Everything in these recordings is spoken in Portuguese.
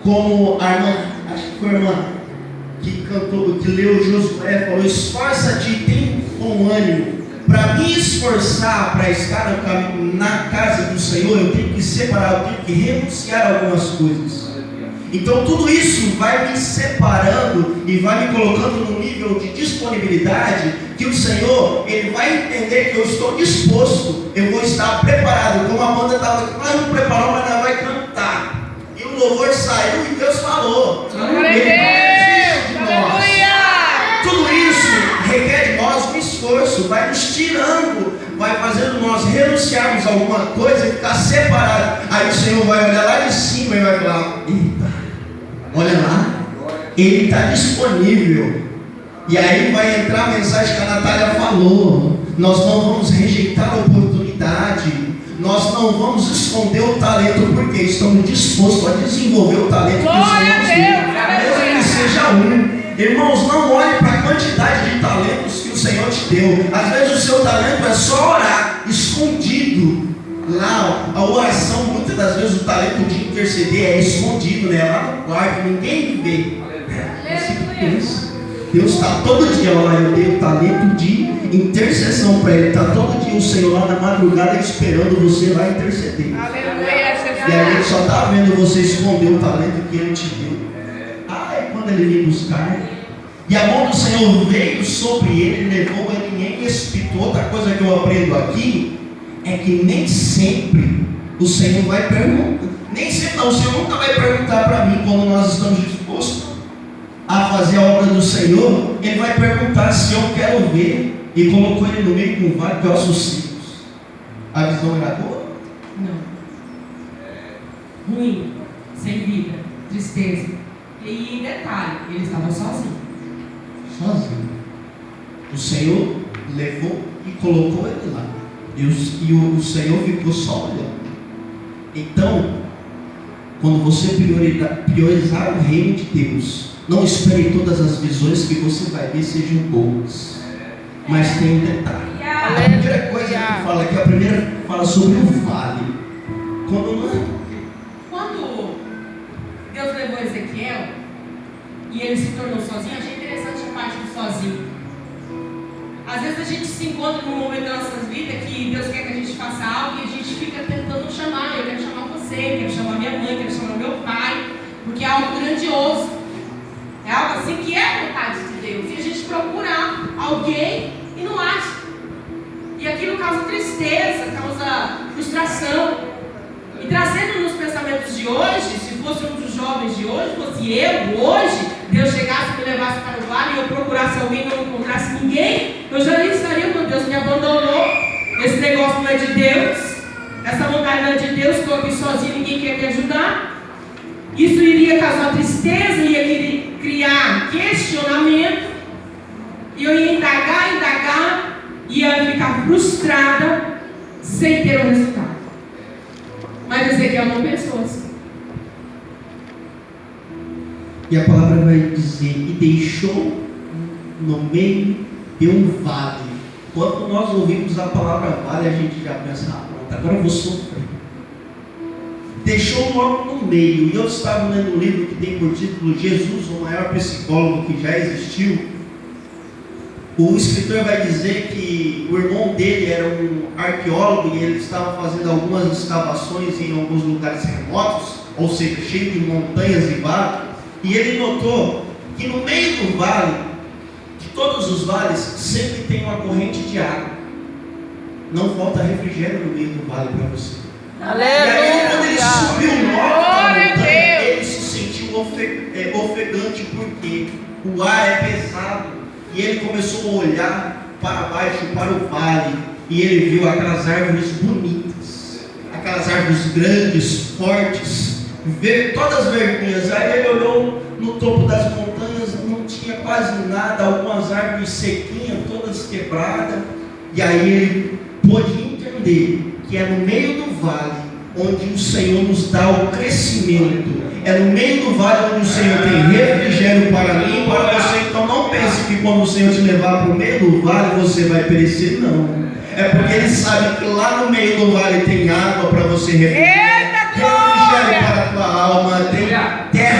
como a irmã, acho que foi a irmã que cantou, que leu Josué, falou: esforça-te e tem bom ânimo. Para me esforçar para estar na casa do Senhor, eu tenho que separar, eu tenho que renunciar a algumas coisas. Então tudo isso vai me separando e vai me colocando num nível de disponibilidade que o Senhor, Ele vai entender que eu estou disposto, eu vou estar preparado, como a banda estava aqui, nós não preparou, mas nós vai cantar. E o louvor saiu e Deus falou. Glória a Deus! Aleluia! Tudo isso requer de nós um esforço, vai nos tirando, vai fazendo nós renunciarmos a alguma coisa e ficar separado. Aí o Senhor vai olhar lá de cima e vai falar: eita, olha lá, Ele está disponível. E aí vai entrar a mensagem que a Natália falou: nós não vamos rejeitar a oportunidade, nós não vamos esconder o talento, porque estamos dispostos a desenvolver o talento que o Senhor nos deu, mesmo que seja um. Irmãos, não olhe para a quantidade de talentos que o Senhor te deu. Às vezes o seu talento é só orar, escondido. Lá, a oração, muitas das vezes o talento de interceder é escondido, né? Lá no quarto, ninguém vê. Deus está todo dia lá, eu dei o talento de intercessão para Ele. Está todo dia o Senhor lá na madrugada esperando você lá interceder. E a gente só está vendo você esconder o talento que Ele te deu. Quando Ele veio buscar, e a mão do Senhor veio sobre ele, levou ele, nem expitou. Outra coisa que eu aprendo aqui é que nem sempre o Senhor vai perguntar, nem sempre não, o Senhor nunca vai perguntar para mim quando nós estamos dispostos a fazer a obra do Senhor. Ele vai perguntar se eu quero ver, e colocou ele no meio de um vale de ossos secos. A visão era boa? Não. Ruim, sem vida, tristeza. E detalhe, ele estava sozinho. O Senhor levou e colocou ele lá. E o Senhor ficou só olhando. Então, quando você priorizar o reino de Deus, não espere todas as visões que você vai ver sejam boas. Mas tem um detalhe. A primeira coisa que fala aqui, a primeira fala sobre o vale. Quando Deus levou Ezequiel e ele se tornou sozinho, achei interessante a parte do sozinho. Às vezes a gente se encontra num momento da nossa vida que Deus quer que a gente faça algo e a gente fica tentando chamar. Eu quero chamar você, quero chamar minha mãe, quero chamar meu pai, porque é algo grandioso. É algo assim que é a vontade de Deus. E a gente procura alguém e não acha. E aquilo causa tristeza, causa frustração. E trazendo nos pensamentos de hoje, se fosse um dos jovens de hoje, fosse eu hoje, Deus chegasse e me levasse para o vale e eu procurasse alguém e não encontrasse ninguém, eu já estaria, meu Deus, me abandonou, esse negócio não é de Deus, essa vontade não é de Deus, estou aqui sozinho, ninguém quer me ajudar. Isso iria causar tristeza, ia criar questionamento, e eu ia indagar, ia ficar frustrada, sem ter um resultado. Mas Ezequiel não pensou assim. E a palavra vai dizer: e deixou no meio de um vale. Quando nós ouvimos a palavra vale, a gente já pensa: pronto, agora eu vou sofrer. Deixou logo no meio. E eu estava lendo um livro que tem por título Jesus, o maior psicólogo que já existiu. O escritor vai dizer que o irmão dele era um arqueólogo e ele estava fazendo algumas escavações em alguns lugares remotos, ou seja, cheio de montanhas e vales, e ele notou que no meio do vale, de todos os vales, sempre tem uma corrente de água. Não falta refrigério no meio do vale para você. Aleluia! E aí, quando ele subiu o alto da montanha, ele se sentiu ofegante, porque o ar é pesado. E ele começou a olhar para baixo, para o vale, e ele viu aquelas árvores bonitas, aquelas árvores grandes, fortes, todas verdinhas. Aí ele olhou no topo das montanhas, não tinha quase nada, algumas árvores sequinhas, todas quebradas. E aí ele pôde entender que é no meio do vale onde o Senhor nos dá o crescimento. É no meio do vale onde o Senhor tem refrigério para mim e para você. Então não pense que quando o Senhor te levar para o meio do vale você vai perecer, não. É porque Ele sabe que lá no meio do vale tem água para você refrigerar, refrigério para a tua alma, tem terra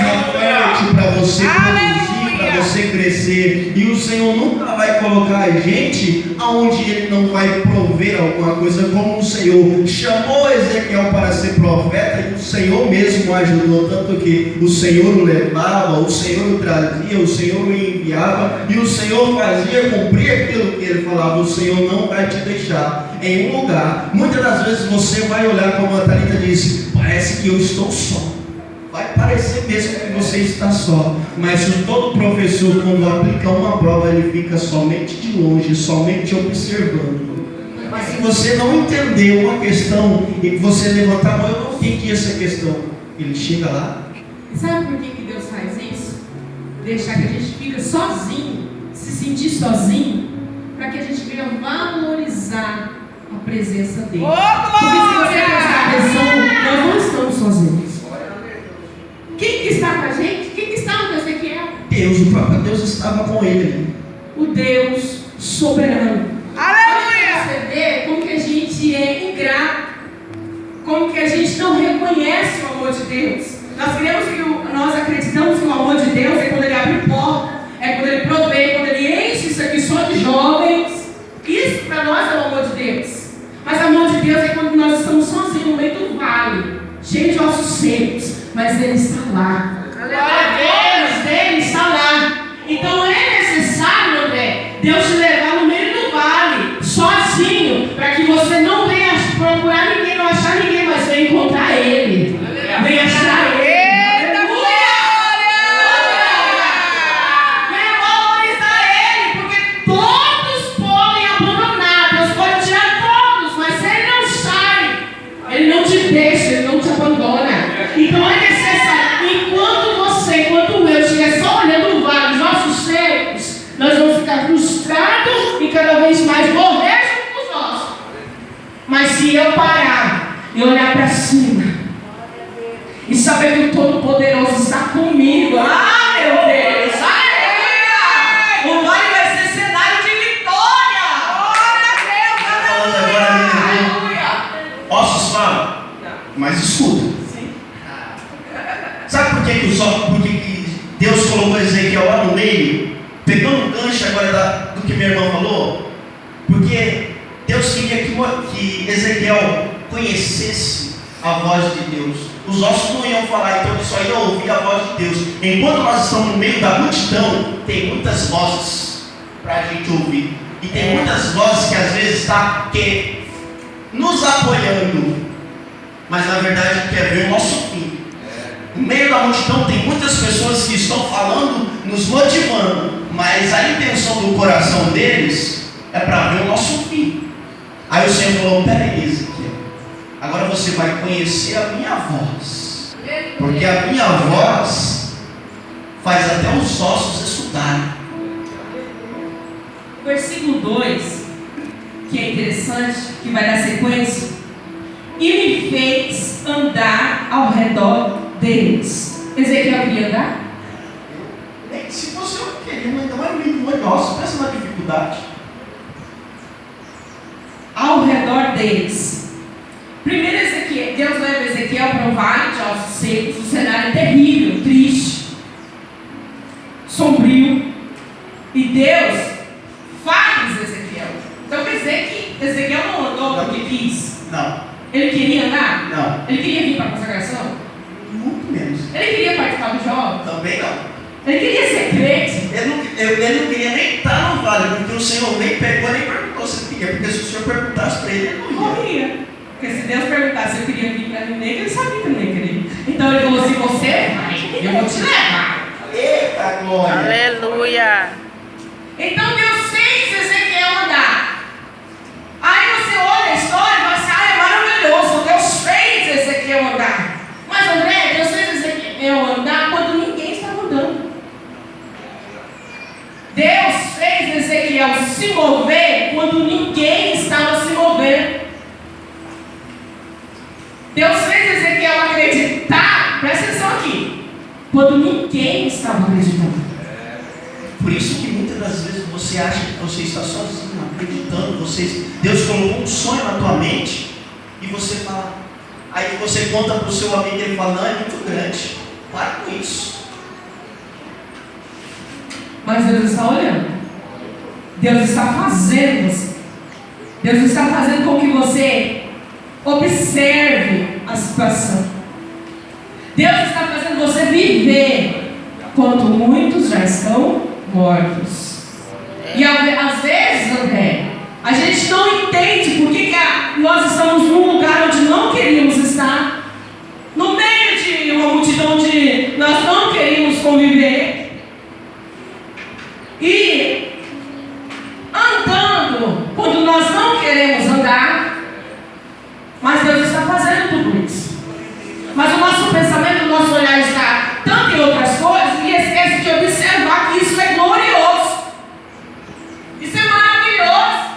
você produzir, para você crescer. E o Senhor nunca vai colocar a gente aonde Ele não vai prover alguma coisa, como o Senhor chamou Ezequiel para ser profeta, e o Senhor mesmo ajudou, tanto que o Senhor o levava, o Senhor o trazia, o Senhor o enviava, e o Senhor fazia cumprir aquilo que Ele falava. O Senhor não vai te deixar em um lugar. Muitas das vezes você vai olhar, como a Thalita disse, parece que eu estou só. Vai parecer mesmo que você está só, mas todo professor, quando aplica uma prova, ele fica somente de longe, somente observando. Mas se você não entender uma questão e você levantar a mão, eu não entendi essa questão, ele chega lá. Sabe por que Deus faz isso? Deixar que a gente fica sozinho, se sentir sozinho, para que a gente venha valorizar a presença dele. Porque se você prestar atenção, nós não estamos sozinhos. Quem que está com a gente? Quem que estava com Ezequiel? Deus, o próprio Deus estava com ele. O Deus soberano. Aleluia! Você vê como que a gente é ingrato, como que a gente não reconhece o amor de Deus. Nós acreditamos que o amor de Deus é quando Ele abre porta, é quando Ele provê, quando Ele enche isso aqui só de jovens. Isso para nós é o amor de Deus. Mas o amor de Deus é quando nós estamos sozinhos no meio do vale, cheio de ossos secos. Mas Ele está lá. Ele está lá. Então é necessário, André, Deus te levar no meio do vale, sozinho, para que você não venha procurar ninguém, não achar ninguém, mas venha encontrar Ele. Venha achar Ele. Venha valorizar Ele, porque todos podem abandonar. Deus pode tirar todos, mas Ele não sai. Ele não te deixa, Ele não te abandona. Então é necessário, enquanto eu estiver só olhando o vale, os nossos secos, nós vamos ficar frustrados e cada vez mais morrer junto com os nossos. Mas se eu parar e olhar para cima e saber que o Todo-Poderoso está comigo, meu Deus, aleluia! O vale vai ser cenário de vitória. Glória a Deus, aleluia! Ossos falam, mas escuta. Sabe por que Deus colocou Ezequiel lá no meio, pegando o gancho agora do que minha irmã falou? Porque Deus queria que Ezequiel conhecesse a voz de Deus. Os ossos não iam falar, então ele só ia ouvir a voz de Deus. Enquanto nós estamos no meio da multidão, tem muitas vozes para a gente ouvir. E tem muitas vozes que às vezes estão nos apoiando, mas na verdade quer ver o nosso fim. No meio da multidão tem muitas pessoas que estão falando, nos motivando, mas a intenção do coração deles é para ver o nosso fim. Aí o Senhor falou: peraí, Ezequiel, agora você vai conhecer a minha voz, porque a minha voz faz até os ossos escutarem. Versículo 2, que é interessante, que vai dar sequência: e me fez andar ao redor deles. Ezequiel queria andar? Se você não queria, mas não é muito negócio, pensa na dificuldade. Ao redor deles. Primeiro Ezequiel, Deus leva Ezequiel para um vale de ossos secos, um cenário terrível, triste, sombrio. E Deus faz Ezequiel. Então quer dizer que Ezequiel não andou porque quis? Não. Ele queria andar? Não. Ele queria vir para a consagração? Muito menos. Ele queria participar do jovem? Também não. Ele queria ser crente? Ele não queria nem estar no vale, porque o Senhor nem pegou nem perguntou se ele queria, porque se o Senhor perguntasse para ele não ia. Porque se Deus perguntasse se eu queria vir para mim, ele sabia que eu não ia querer. Então ele falou assim: você vai, eu vou te levar. Eita glória! Aleluia! Então Deus fez Ezequiel andar. Aí você olha a história e fala assim: é maravilhoso, Deus fez Ezequiel andar. Mas André, Deus fez Ezequiel andar quando ninguém estava andando. Deus fez Ezequiel se mover quando ninguém estava se movendo. Deus fez Ezequiel acreditar, presta atenção aqui, quando ninguém estava acreditando. Por isso que muitas das vezes você acha que você está sozinho, acreditando, Deus colocou um sonho na tua mente e você fala, aí você conta para o seu amigo e ele fala: não, é muito grande, para com isso. Mas Deus está olhando. Deus está fazendo você. Deus está fazendo com que você observe a situação. Deus está fazendo você viver quando muitos já estão mortos. E às vezes, André, a gente não entende por que nós estamos num lugar onde não queríamos estar, no meio de uma multidão onde nós não queríamos conviver, e andando quando nós não queremos andar. Mas Deus está fazendo tudo isso. Mas o nosso pensamento, o nosso olhar está tanto em outras coisas e esquece de observar que isso é glorioso. Isso é maravilhoso.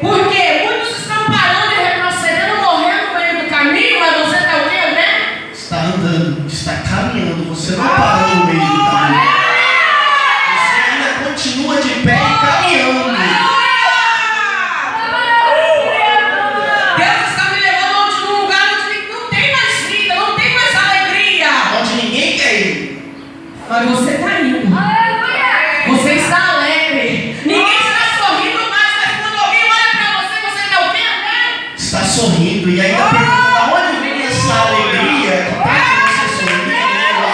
Porque muitos estão parando e retrocedendo, morrendo no meio do caminho, mas você está o quê, né? Está andando, está caminhando, você não parou no meio do caminho. Você ainda continua de pé e caminhando. Deus está me levando onde, num lugar onde não tem mais vida, não tem mais alegria. Onde ninguém quer ir. Mas você está indo. Você está alegre. Ninguém está sorrindo mais, mas quando alguém olha para você, você está o quê, né? Está sorrindo e ainda pergunta de onde vem essa alegria que faz você sorrir. Com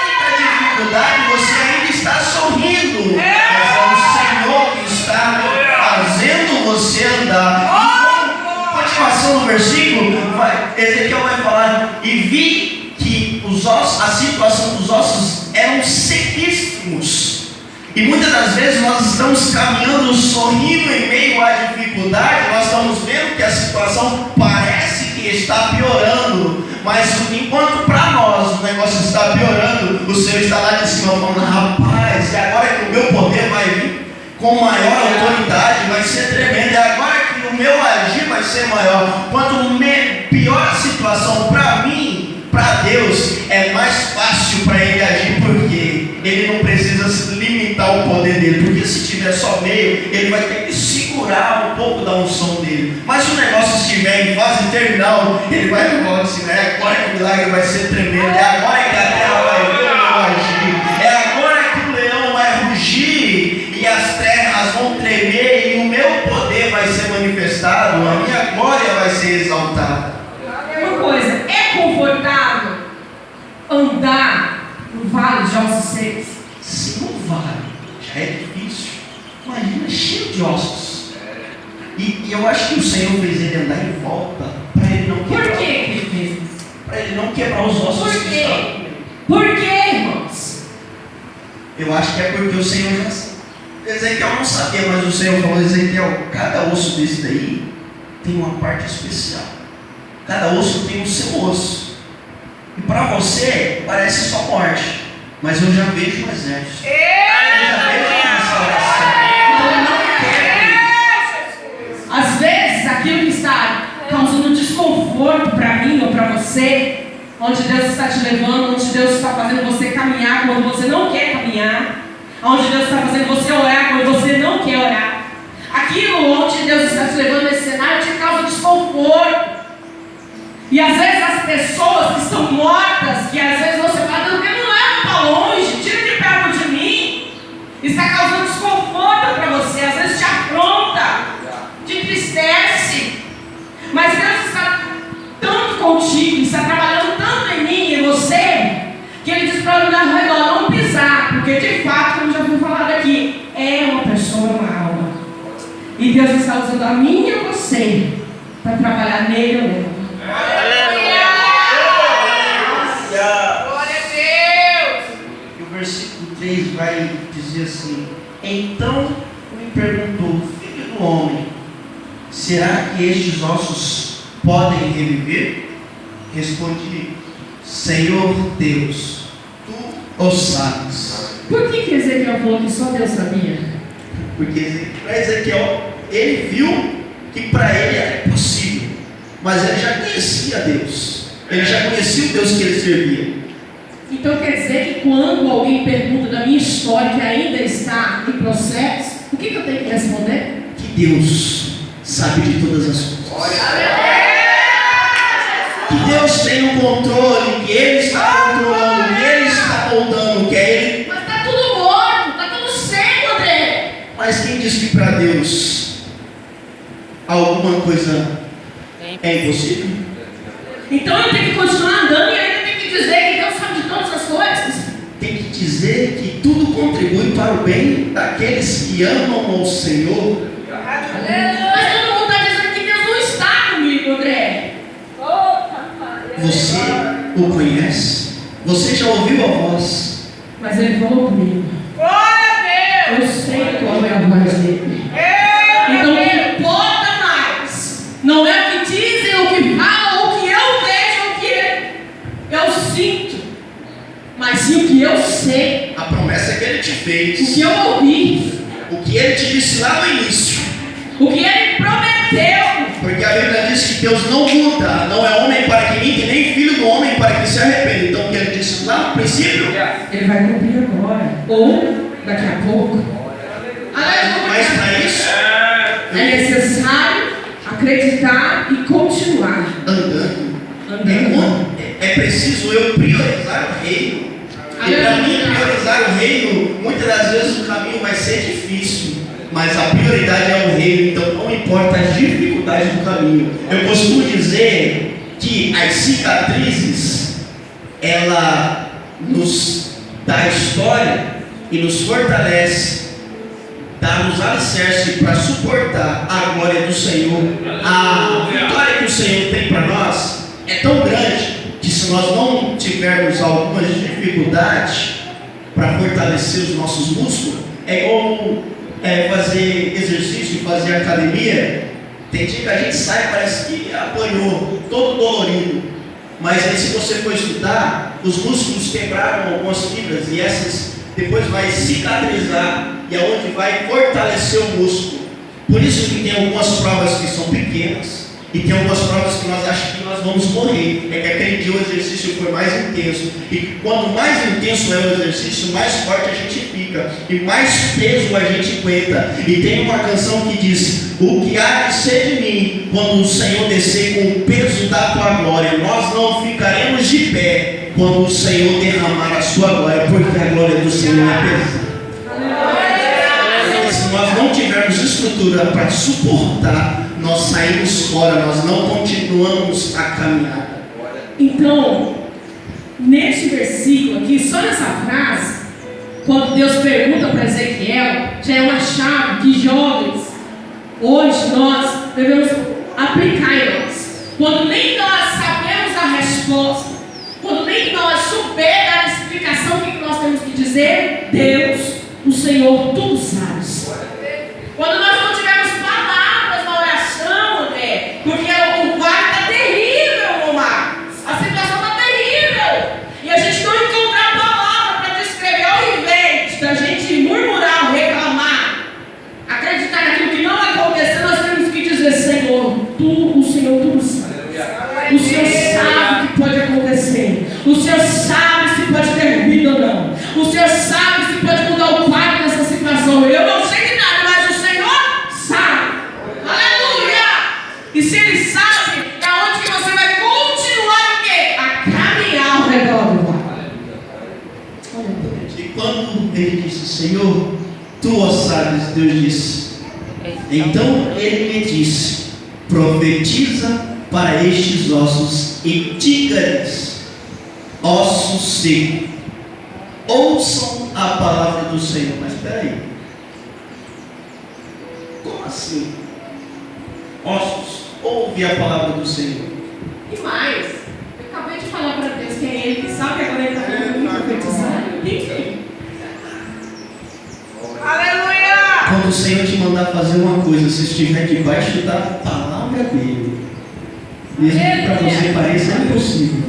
muita dificuldade, você ainda está sorrindo. Mas é o Senhor que está fazendo você andar. Continuação do versículo, Ezequiel vai falar: e vi que a situação dos ossos eram sequíssimos. E muitas das vezes nós estamos caminhando, sorrindo em meio à dificuldade, nós estamos vendo que a situação parece que está piorando, mas enquanto para nós o negócio está piorando, o Senhor está lá de cima falando: rapaz, e agora que o meu poder vai vir com maior autoridade, vai ser tremendo, e agora que o meu agir vai ser maior. Quanto pior a situação para mim, para Deus é mais fácil para Ele agir, porque Ele não precisa limitar o poder dele, porque se tiver só meio, Ele vai ter que segurar um pouco da unção dele. Mas se o negócio estiver em fase terminal, Ele vai falar assim: é agora que o milagre vai ser tremendo, é agora que a terra vai ver o meu agir, é agora que o leão vai rugir e as terras vão tremer e o meu poder vai ser manifestado, a minha glória vai ser exaltada. Uma coisa, é confortável andar no vale de ossos secos? Se não vale, já é difícil. Imagina, cheio de ossos. E eu acho que o Senhor fez ele andar em volta para ele não quebrar. Por que Ele fez isso? Para ele não quebrar os ossos. Por que quê? estavam. Por quê, irmãos? Eu acho que é porque o Senhor já sabe. Ezequiel não sabia, mas o Senhor falou: Ezequiel, cada osso desse daí tem uma parte especial. Cada osso tem o seu osso. E para você parece só morte, mas eu já vejo um exército. Eu já vejo uma restauração. Então eu não quero. Às vezes aquilo que está causando desconforto para mim ou para você, onde Deus está te levando, onde Deus está fazendo você caminhar quando você não quer caminhar, onde Deus está fazendo você orar quando você não quer orar, aquilo onde Deus está te levando nesse cenário te causa desconforto. E às vezes as pessoas que estão mortas, que às vezes você fala: não leva para longe, tira de perto de mim, está causando desconforto para você, às vezes te afronta, te entristece. Mas Deus está tanto contigo, está trabalhando tanto em mim e em você, que Ele diz para olhar ao redor, não pisar, porque de fato, como já foi falado aqui, é uma pessoa, uma alma. E Deus está usando a mim e a você para trabalhar nele ou nela. Aleluia! Glória a Deus! E o versículo 3 vai dizer assim: então me perguntou, filho do homem, será que estes ossos podem reviver? Respondi: Senhor Deus, tu o sabes. Por que Ezequiel falou que só Deus sabia? Porque para Ezequiel, ele viu que para ele era possível, mas ele já conhecia Deus, ele já conhecia o Deus que ele servia. Então quer dizer que quando alguém pergunta da minha história que ainda está em processo, o que eu tenho que responder? Que Deus sabe de todas as coisas. Que Deus tem o controle, que Ele está controlando, que Ele está moldando, que é Ele. Mas está tudo morto, diz que para Deus alguma coisa é impossível? Então eu tenho que continuar andando e ainda tenho que dizer que Deus sabe de todas as coisas. Tem que dizer que tudo contribui para o bem daqueles que amam ao Senhor. Mas todo mundo está dizendo que Deus não está comigo, André. Você o conhece? Você já ouviu a voz? Mas Ele falou comigo. Glória a Deus. Eu sei qual é a voz dele. Então o que importa mais não é o que dizem, o que falam, o que eu vejo, o que eu sinto, mas sim o que eu sei, A promessa que Ele te o fez, que eu ouvi, o que Ele te disse lá no início. o que Ele prometeu. Porque a Bíblia diz que Deus não muda, não é homem para que minta, nem filho do homem para que se arrependa. Então o que Ele disse lá no princípio, Ele vai cumprir agora, ou daqui a pouco. mas para isso, É necessário acreditar e continuar andando. andando. É preciso eu priorizar o reino. E para mim, priorizar o reino, muitas das vezes o caminho vai ser difícil, mas a prioridade é o reino, então não importa as dificuldades do caminho. Eu costumo dizer que as cicatrizes, ela nos dá história e nos fortalece, dá-nos alicerce para suportar a glória do Senhor. A vitória que o Senhor tem para nós é tão grande que se nós não tivermos algumas dificuldades para fortalecer os nossos músculos, é como fazer exercício, fazer academia. Tem dia que a gente sai, parece que apanhou, todo dolorido. Mas aí se você for estudar, os músculos quebraram algumas fibras e essas depois vai cicatrizar e é onde vai fortalecer o músculo. Por isso que tem algumas provas que são pequenas e tem algumas provas que nós achamos que nós vamos morrer. É que aquele dia o exercício foi mais intenso. E quando mais intenso é o exercício, mais forte a gente fica e mais peso a gente aguenta. E tem uma canção que diz: o que há de ser de mim quando o Senhor descer com o peso da tua glória? Nós não ficaremos de pé quando o Senhor derramar a sua glória, porque a glória do Senhor é pesada. Se nós não tivermos estrutura para suportar, nós saímos fora, nós não continuamos a caminhada. Então, neste versículo aqui, só nessa frase, quando Deus pergunta para Ezequiel, já é uma chave que jovens, hoje nós devemos aplicar em nós. Quando nem nós sabemos a resposta, quando nem nós soubermos a explicação, o que nós temos que dizer? Deus, o Senhor, tudo sabes. Quando nós não tivermos palavras na oração, André, porque o vale está terrível no mar, a situação está terrível, e a gente não encontrar palavra para descrever, ao invés da gente murmurar ou reclamar, acreditar naquilo que não vai acontecer, nós temos que dizer: Senhor, o Senhor tudo sabe. O Senhor sabe o que pode acontecer. O Senhor sabe se pode ter vida ou não. O Senhor sabe se pode mudar o quadro dessa situação. Eu não sei de nada, mas o Senhor sabe. Aleluia! E se Ele sabe, é onde que você vai continuar o quê? A caminhar ao redor do vale. E quando ele disse: Senhor, tu o sabes, Deus disse. Então ele me disse: profetiza para estes ossos e diga-lhes: ossos secos, ouçam a palavra do Senhor. Mas espera aí, como assim? Ossos, ouve a palavra do Senhor. E mais, eu acabei de falar para Deus que é Ele que sabe, agora Ele está falando para profetizar. Enfim. Aleluia. Quando o Senhor te mandar fazer uma coisa, se estiver debaixo da palavra dele, mesmo que para você pareça impossível,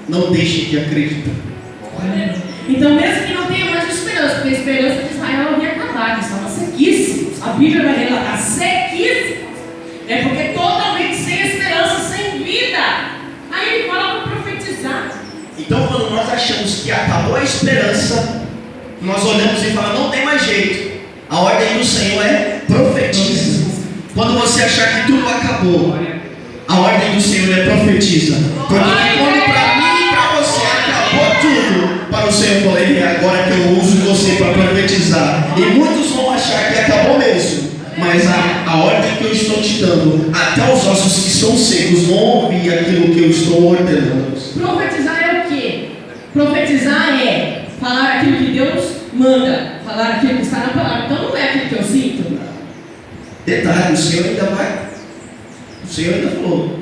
não deixe de acreditar. Então, mesmo que não tenha mais esperança, porque a esperança de Israel havia acabado, estavam sequíssimos. A Bíblia vai relatar sequíssimos. É porque totalmente sem esperança, sem vida. Aí ele fala para profetizar. Então, quando nós achamos que acabou a esperança, nós olhamos e falamos: não tem mais jeito. A ordem do Senhor é profetiza. Quando você achar que tudo acabou, a ordem do Senhor é profetiza. Porque quando para mim e para você acabou tudo, para o Senhor. Eu falei, é agora que eu uso você para profetizar. E muitos vão achar que acabou mesmo. Mas a ordem que eu estou te dando, até os ossos que estão secos vão ouvir aquilo que eu estou ordenando. Profetizar é o quê? Profetizar é falar aquilo que Deus manda, falar aquilo que está na palavra. Então não é aquilo que eu sinto. Detalhe, o Senhor ainda vai. O Senhor ainda falou.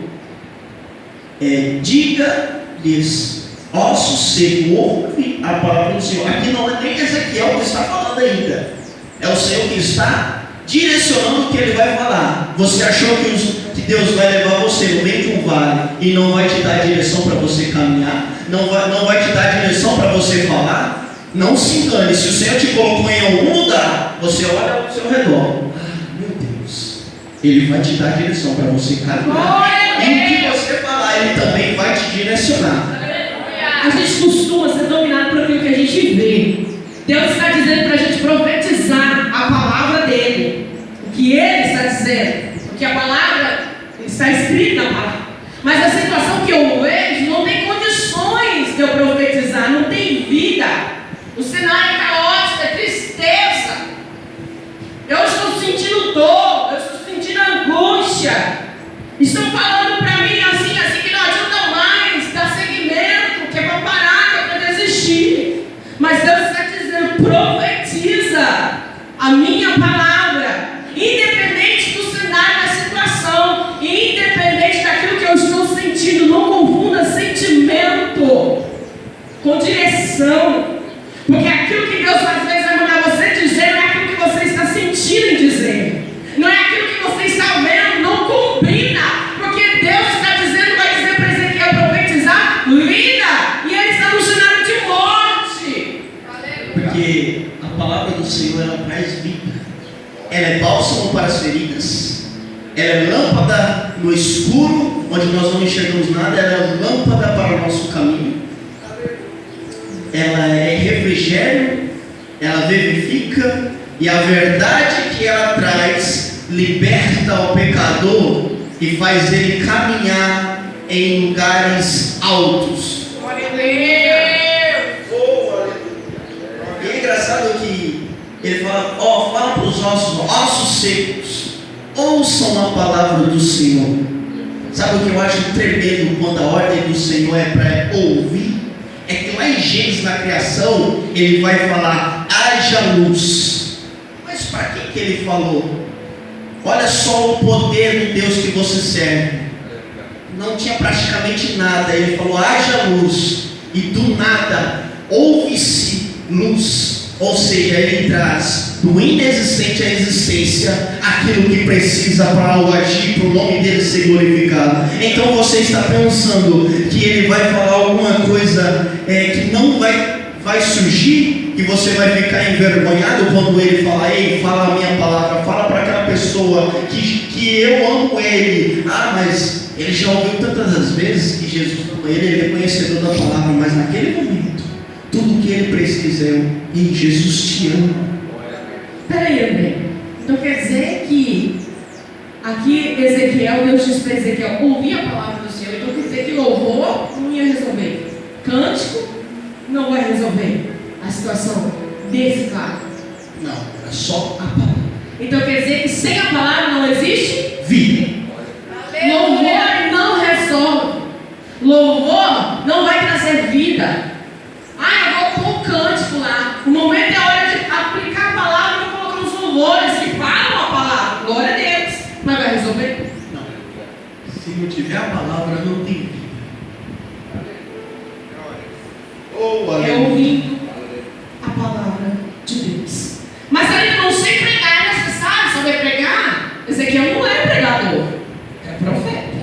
Diga-lhes, ossos secos, ouve a palavra do Senhor. Aqui não é nem Ezequiel que está falando ainda. É o Senhor que está direcionando o que ele vai falar. Você achou que Deus vai levar você no meio de um vale e não vai te dar direção para você caminhar? Não vai te dar direção para você falar? Não se engane. Se o Senhor te colocou em algum lugar, você olha ao seu redor. Meu Deus, Ele vai te dar direção para você caminhar. E o que você falar, Ele também vai te direcionar. A gente costuma ser dominado por aquilo que a gente vê. Deus está dizendo para a gente profetizar a palavra dele, o que ele está dizendo, porque a palavra está escrita na palavra. Mas a situação que eu vejo não tem condições de eu profetizar, não tem vida. O cenário é caótico, é tristeza. Eu estou sentindo dor, eu estou sentindo angústia. Estão falando para mim assim que não adianta mais, dá seguimento, que é para parar, que é para desistir. Mas Deus está dizendo, profetiza a minha palavra, independente do cenário, da situação, independente daquilo que eu estou sentindo. Não confunda sentimento com direção, porque aquilo que Deus às vezes vai mandar você dizer não é aquilo que você está sentindo em dizer, não é aquilo que você está vendo, não combina, porque Deus está dizendo, vai dizer para Ezequiel profetizar vida, e ele está no cenário de morte. Porque a palavra do Senhor, ela traz vida. Ela é bálsamo para as feridas. Ela é lâmpada no escuro, onde nós não enxergamos nada. Ela é lâmpada para o nosso caminho. Ela é refrigério. Ela vivifica. E a verdade que ela traz liberta o pecador e faz ele caminhar em lugares altos. Glória a Deus. E é engraçado que ele fala, fala para os ossos secos, ouçam a palavra do Senhor. Sabe o que eu acho tremendo quando a ordem do Senhor é para ouvir? É que lá em Gênesis, na criação, ele vai falar, haja luz. Mas para que ele falou? Olha só o poder do Deus que você serve. Não tinha praticamente nada. Ele falou, haja luz. E do nada, ouve-se luz. Ou seja, ele traz do inexistente à existência aquilo que precisa para algo agir, para o nome dele ser glorificado. Então você está pensando que ele vai falar alguma coisa que não vai surgir, que você vai ficar envergonhado quando ele falar, ei, fala a minha palavra, fala para aquela pessoa que eu amo ele. Mas ele já ouviu tantas as vezes que Jesus ama ele é conhecedor da palavra, mas naquele momento tudo que ele precisa é Jesus te ama. Peraí, André. Então quer dizer que aqui Ezequiel, Deus diz para Ezequiel ouvir a palavra do Senhor. Então quer dizer que louvor não ia resolver, cântico não vai resolver a situação desse cara. Não, era só a palavra. Então quer dizer que sem a palavra não existe vida. Louvor não resolve. Louvor não vai trazer vida. Eu vou pôr um cântico lá. O momento é a hora de aplicar a palavra. Eu vou colocar uns louvores que falam a palavra. Glória a Deus. Mas vai resolver? Não. Se não tiver a palavra, não tem vida. É ouvindo a palavra de Deus. Mas ainda não sei pregar. É necessário saber pregar? Ezequiel não é pregador, é profeta.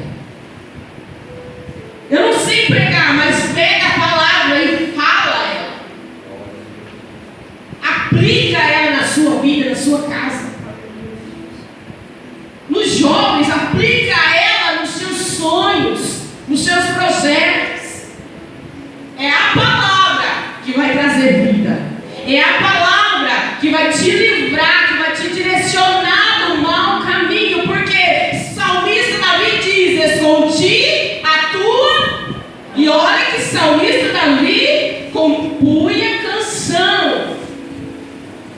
Eu não sei pregar, mas pega a palavra e fala ela. Aplica ela na sua vida, na sua casa. Nos jovens, aplica ela nos seus sonhos, nos seus projetos. É a palavra que vai trazer vida. É a palavra que vai te livrar, que vai te direcionar no mau caminho. Porque salmista Davi diz, escondi a tua. E olha que salmista Davi compunha canção.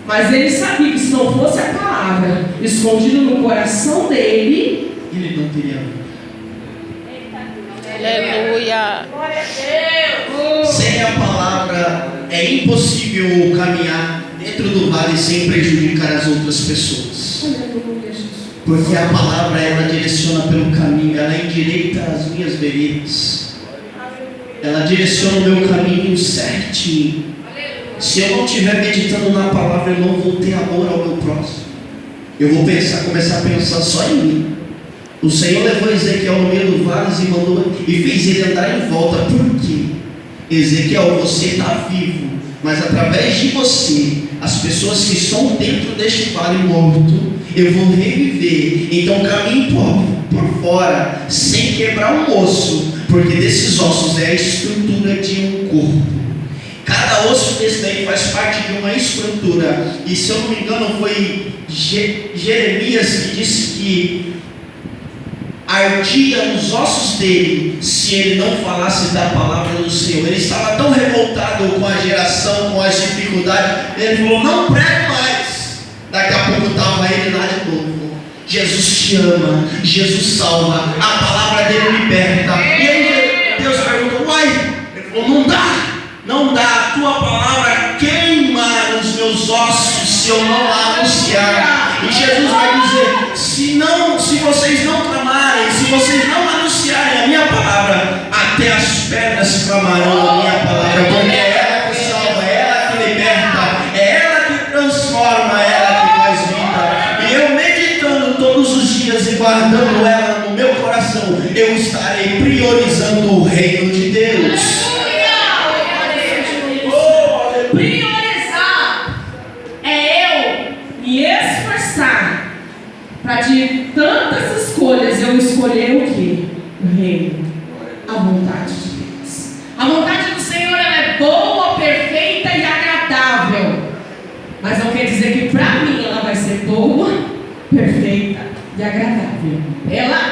Mas ele sabia que se não fosse a palavra escondida no coração dele, ele não teria. Aleluia. Glória a Deus. Sem a palavra é impossível caminhar dentro do vale sem prejudicar as outras pessoas. Porque a palavra, ela direciona pelo caminho, ela endireita as minhas veredas, ela direciona o meu caminho certinho. Se eu não estiver meditando na palavra, eu não vou ter amor ao meu próximo. Eu vou começar a pensar só em mim. O Senhor levou Ezequiel no meio do vale e fez ele andar em volta. Por quê? Ezequiel, você está vivo, mas através de você, as pessoas que estão dentro deste vale morto, eu vou reviver. Então caminhe por fora, sem quebrar um osso, porque desses ossos é a estrutura de um corpo. Cada osso desse daí faz parte de uma estrutura. E se eu não me engano foi Jeremias que disse que ardia nos ossos dele se ele não falasse da palavra do Senhor. Ele estava tão revoltado com a geração, com as dificuldades, ele falou, não prego mais. Daqui a pouco estava ele lá de novo. Jesus te ama, Jesus salva, a palavra dele liberta. E aí Deus perguntou, uai, ele falou, não dá, a tua palavra queima nos meus ossos se eu não a anunciar. E Jesus vai dizer, se vocês não clamarem, se vocês não anunciarem a minha palavra, até as pedras clamarão a minha palavra, porque é ela que salva, é ela que liberta, é ela que transforma, é ela que faz vida. E eu meditando todos os dias e guardando ela no meu coração, eu estarei priorizando o reino de Deus. Priorizar é eu me esforçar para de tantas escolhas eu escolher o que? O reino, a vontade de Deus. A vontade do Senhor ela é boa, perfeita e agradável, mas não quer dizer que para mim ela vai ser boa, perfeita e agradável. Ela